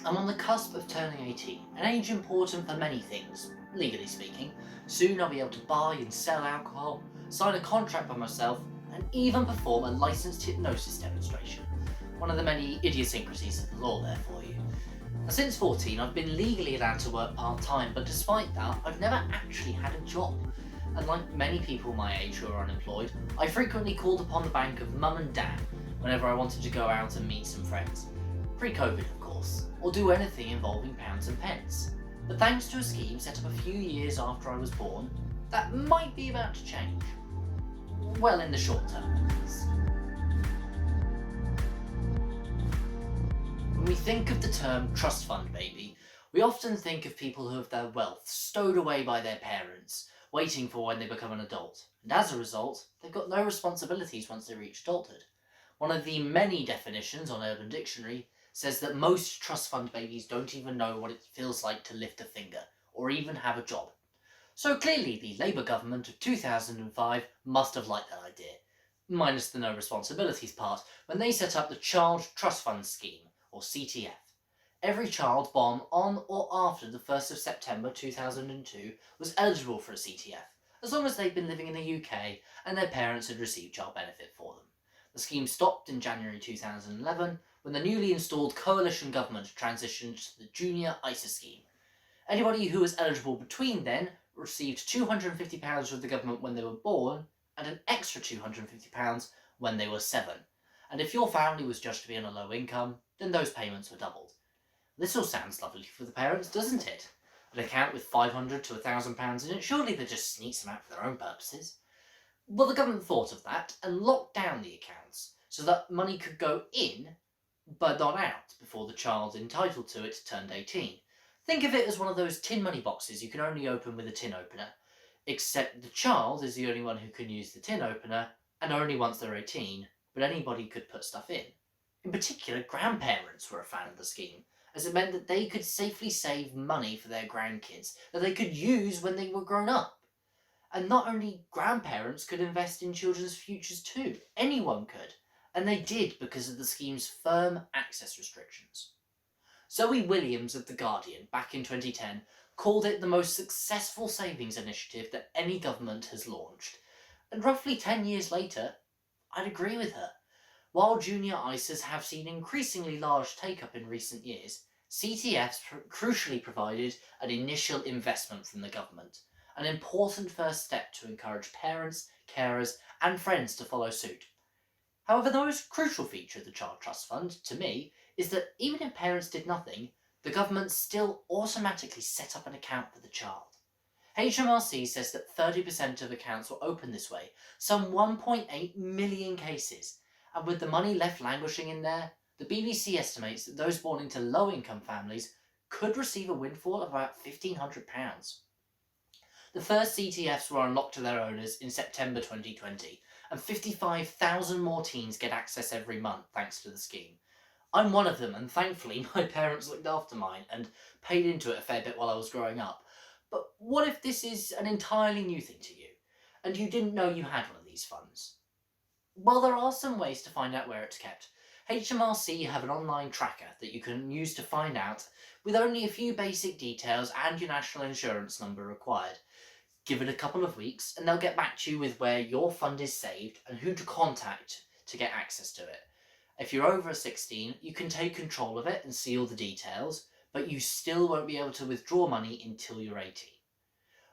I'm on the cusp of turning 18, an age important for many things, legally speaking. Soon I'll be able to buy and sell alcohol, sign a contract by myself, and even perform a licensed hypnosis demonstration. One of the many idiosyncrasies of the law there for you. Now, since 14, I've been legally allowed to work part-time, but despite that, I've never actually had a job. And like many people my age who are unemployed, I frequently called upon the bank of mum and dad whenever I wanted to go out and meet some friends. Pre-COVID, of course, or do anything involving pounds and pence. But thanks to a scheme set up a few years after I was born, that might be about to change. Well, in the short term, at least. When we think of the term trust fund baby, we often think of people who have their wealth stowed away by their parents, waiting for when they become an adult, and as a result, they've got no responsibilities once they reach adulthood. One of the many definitions on Urban Dictionary says that most trust fund babies don't even know what it feels like to lift a finger, or even have a job. So clearly the Labour government of 2005 must have liked that idea, minus the no responsibilities part, when they set up the Child Trust Fund Scheme, or CTF. Every child born on or after the 1st of September 2002 was eligible for a CTF, as long as they'd been living in the UK and their parents had received child benefit for them. The scheme stopped in January 2011 when the newly installed coalition government transitioned to the Junior ISA scheme. Anybody who was eligible between then received £250 from the government when they were born and an extra £250 when they were 7. And if your family was judged to be on a low income, then those payments were doubled. This all sounds lovely for the parents, doesn't it? An account with £500 to £1,000 in it, surely they just sneak some out for their own purposes. Well, the government thought of that and locked down the accounts so that money could go in but not out before the child entitled to it turned 18. Think of it as one of those tin money boxes you can only open with a tin opener, except the child is the only one who can use the tin opener and only once they're 18, but anybody could put stuff in. In particular, grandparents were a fan of the scheme, as it meant that they could safely save money for their grandkids that they could use when they were grown up. And not only grandparents could invest in children's futures too, anyone could. And they did because of the scheme's firm access restrictions. Zoe Williams of The Guardian, back in 2010, called it the most successful savings initiative that any government has launched. And roughly 10 years later, I'd agree with her. While junior ISAs have seen increasingly large take-up in recent years, CTFs crucially provided an initial investment from the government, an important first step to encourage parents, carers, and friends to follow suit. However, the most crucial feature of the Child Trust Fund, to me, is that even if parents did nothing, the government still automatically set up an account for the child. HMRC says that 30% of accounts were opened this way, some 1.8 million cases, and with the money left languishing in there, the BBC estimates that those born into low-income families could receive a windfall of about £1,500. The first CTFs were unlocked to their owners in September 2020, and 55,000 more teens get access every month thanks to the scheme. I'm one of them, and thankfully my parents looked after mine and paid into it a fair bit while I was growing up. But what if this is an entirely new thing to you, and you didn't know you had one of these funds? Well, there are some ways to find out where it's kept. HMRC have an online tracker that you can use to find out, with only a few basic details and your national insurance number required. Give it a couple of weeks and they'll get back to you with where your fund is saved and who to contact to get access to it. If you're over 16, you can take control of it and see all the details, but you still won't be able to withdraw money until you're 18.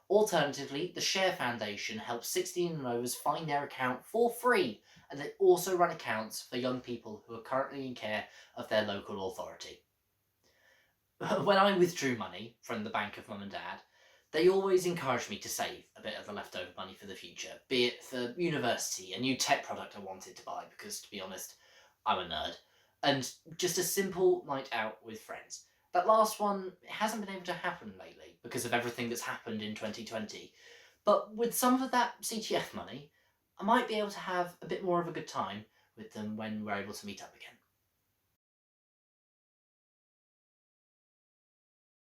Alternatively, the Share Foundation helps 16 and overs find their account for free, and they also run accounts for young people who are currently in care of their local authority. When I withdrew money from the bank of mum and dad, they always encouraged me to save a bit of the leftover money for the future, be it for university, a new tech product I wanted to buy, because to be honest, I'm a nerd, and just a simple night out with friends. That last one hasn't been able to happen lately because of everything that's happened in 2020, but with some of that CTF money, I might be able to have a bit more of a good time with them when we're able to meet up again.